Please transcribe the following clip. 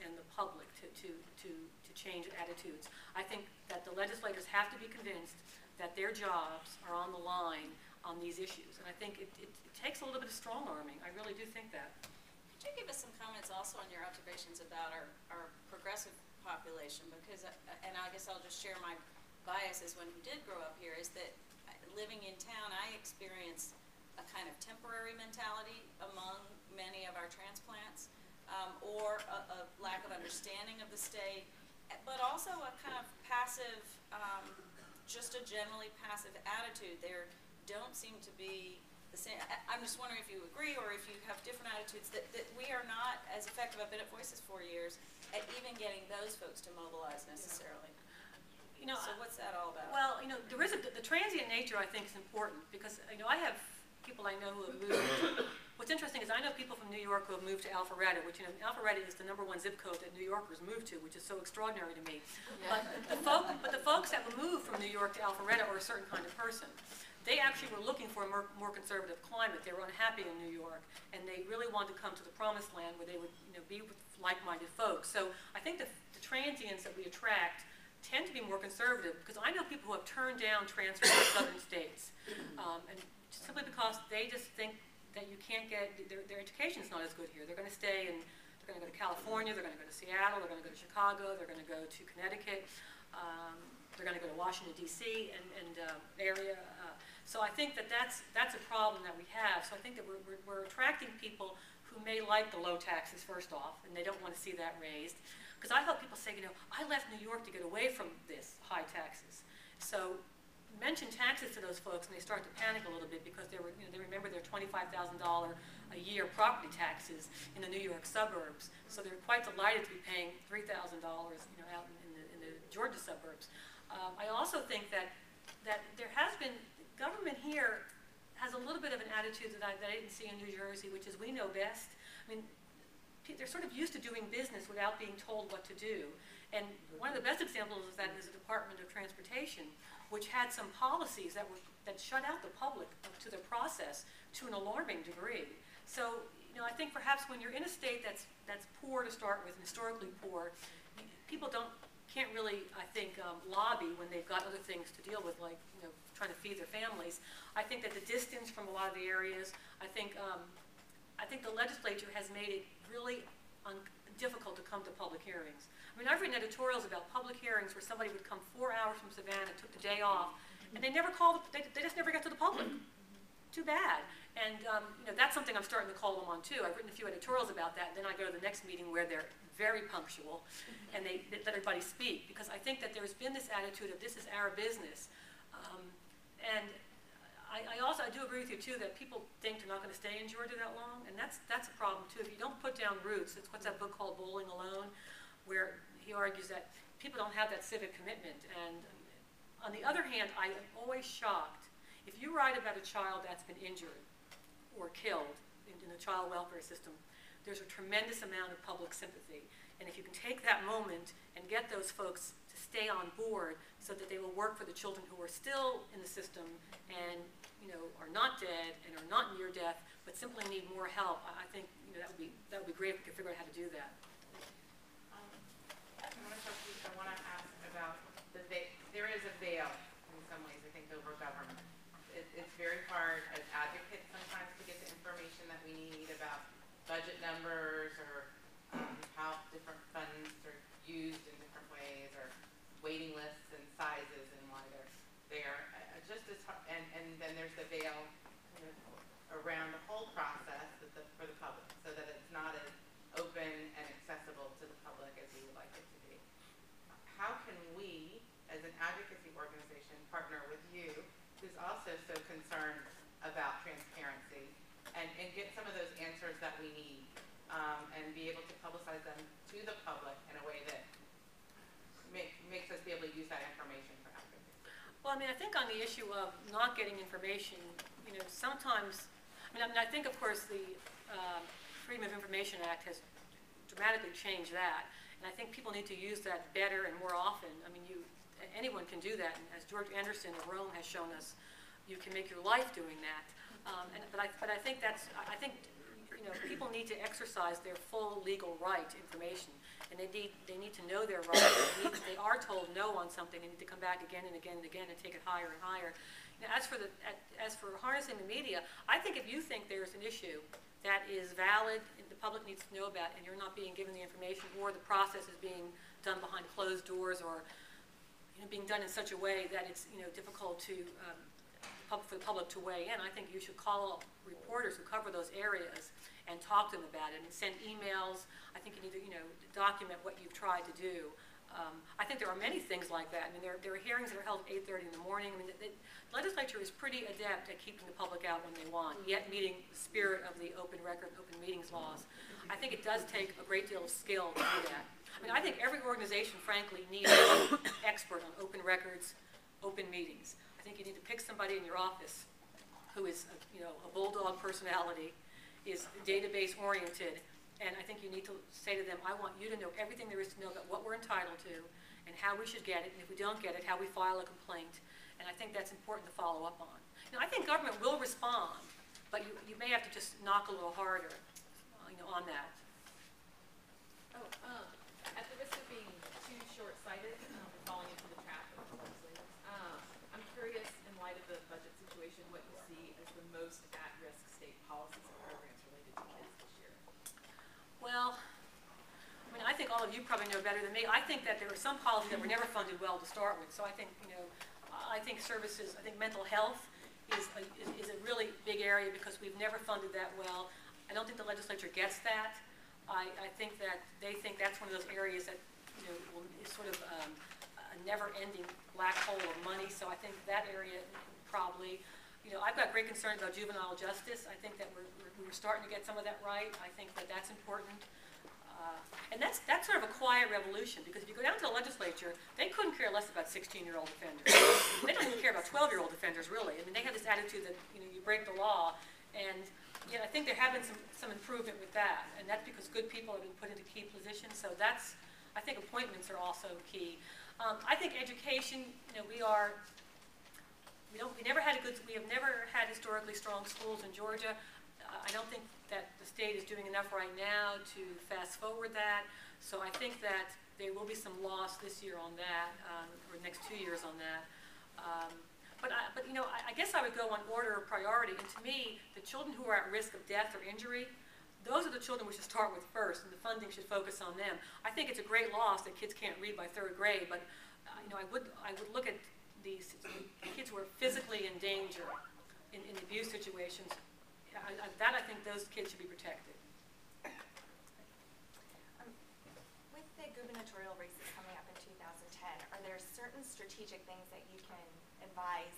and the public to change attitudes. I think that the legislators have to be convinced that their jobs are on the line on these issues. And I think it takes a little bit of strong-arming. I really do think that. Could you give us some comments also on your observations about our progressive population? Because, and I guess I'll just share my bias as one who did grow up here, is that living in town, I experienced a kind of temporary mentality among many of our transplants, or a lack of understanding of the state, but also a kind of passive, just a generally passive attitude. There don't seem to be the same. I'm just wondering if you agree, or if you have different attitudes, that we are not as effective. I've been at Voices 4 years at even getting those folks to mobilize necessarily. You know, so what's that all about? Well, you know, there is the transient nature, I think, is important, because, you know, I have people I know who have moved. What's interesting is I know people from New York who have moved to Alpharetta, which, you know, Alpharetta is the #1 zip code that New Yorkers move to, which is so extraordinary to me. Yeah. But the folks that would move from New York to Alpharetta are a certain kind of person. They actually were looking for a more conservative climate. They were unhappy in New York, and they really wanted to come to the promised land where they would, you know, be with like-minded folks. So I think the transients that we attract tend to be more conservative, because I know people who have turned down transfer to southern states, and simply because they just think that you can't get, their education is not as good here. They're going to stay and they're going to go to California, they're going to go to Seattle, they're going to go to Chicago, they're going to go to Connecticut, they're going to go to Washington, D.C. and area. So I think that that's a problem that we have. So I think that we're attracting people who may like the low taxes first off, and they don't want to see that raised. Because I thought people say, you know, I left New York to get away from this high taxes. So mention taxes to those folks, and they start to panic a little bit, because they remember their $25,000 a year property taxes in the New York suburbs. So they're quite delighted to be paying $3,000, you know, out in the Georgia suburbs. I also think that there has been, government here has a little bit of an attitude that I didn't see in New Jersey, which is we know best. I mean, they're sort of used to doing business without being told what to do. And one of the best examples of that is the Department of Transportation, which had some policies that shut out the public to the process to an alarming degree. So, you know, I think perhaps when you're in a state that's poor to start with, and historically poor, people can't really, I think, lobby when they've got other things to deal with, like, you know, trying to feed their families. I think that the distance from a lot of the areas, I think the legislature has made it really difficult to come to public hearings. I mean, I've written editorials about public hearings where somebody would come 4 hours from Savannah, took the day off, and they never called, they just never got to the public. Too bad. And you know, that's something I'm starting to call them on too. I've written a few editorials about that, and then I go to the next meeting where they're very punctual, and they let everybody speak, because I think that there's been this attitude of this is our business. And I do agree with you too that people think they're not going to stay in Georgia that long, and that's a problem too. If you don't put down roots, it's what's that book called, Bowling Alone, where he argues that people don't have that civic commitment. And on the other hand, I am always shocked if you write about a child that's been injured or killed in the child welfare system. There's a tremendous amount of public sympathy, and if you can take that moment and get those folks to stay on board so that they will work for the children who are still in the system and, you know, are not dead and are not near death but simply need more help, I think, you know, that would be great if we could figure out how to do that. I want to ask about there is a veil in some ways, I think, over government. It's very hard as advocates sometimes to get the information that we need about budget numbers, or how different funds are used in different ways, or waiting lists and sizes and why they're there. Just as hard, and then there's the veil around the whole process for the public, so that it's not as open and accessible to the public as we would like it to be. How can we, as an advocacy organization, partner with you, who's also so concerned about transparency, and get some of those answers that we need, and be able to publicize them to the public in a way that makes us be able to use that information for advocacy? Well, I mean, I think on the issue of not getting information, you know, sometimes, I think, of course, the Freedom of Information Act has dramatically changed that, and I think people need to use that better and more often. I mean, anyone can do that, and as George Anderson of Rome has shown us, you can make your life doing that. But I think you people need to exercise their full legal right to information, and they need to know their rights. If they are told no on something, they need to come back again and again and again and take it higher and higher. As for harnessing the media, I think if you think there's an issue that is valid and the public needs to know about, and you're not being given the information, or the process is being done behind closed doors, or being done in such a way that it's difficult to for the public to weigh in, I think you should call reporters who cover those areas and talk to them about it, and send emails. I think you need to document what you've tried to do. I think there are many things like that. I mean, there are hearings that are held at 8:30 in the morning. I mean, the legislature is pretty adept at keeping the public out when they want, yet meeting the spirit of the open record, open meetings laws. I think it does take a great deal of skill to do that. I mean, I think every organization, frankly, needs an expert on open records, open meetings. I think you need to pick somebody in your office who is a bulldog personality, is database oriented, and I think you need to say to them, I want you to know everything there is to know about what we're entitled to and how we should get it, and if we don't get it, how we file a complaint. And I think that's important to follow up on. I think government will respond, but you may have to just knock a little harder on that. At the risk of being too short-sighted and falling into the trap of the legislators, I'm curious, in light of the budget situation, what you see as the most at-risk state policies and programs related to kids this year. Well, I mean, I think all of you probably know better than me. I think that there are some policies that were never funded well to start with. So I think, I think services, I think mental health is a really big area because we've never funded that well. I don't think the legislature gets that. I think that they think that's one of those areas that is sort of a never-ending black hole of money. So I think that area probably, I've got great concerns about juvenile justice. I think that we're starting to get some of that right. I think that that's important. And that's sort of a quiet revolution, because if you go down to the legislature, they couldn't care less about 16-year-old offenders. They don't even care about 12-year-old offenders, really. I mean, they have this attitude that you break the law, and I think there have been some improvement with that, and that's because good people have been put into key positions. So I think appointments are also key. I think education, we have never had historically strong schools in Georgia. I don't think that the state is doing enough right now to fast forward that. So I think that there will be some loss this year on that, or the next 2 years on that. But I guess I would go on order of priority. And to me, the children who are at risk of death or injury, those are the children we should start with first, and the funding should focus on them. I think it's a great loss that kids can't read by 3rd grade, but I would look at these kids who are physically in danger in abuse situations. I think those kids should be protected. With the gubernatorial races coming up in 2010, are there certain strategic things that you can advise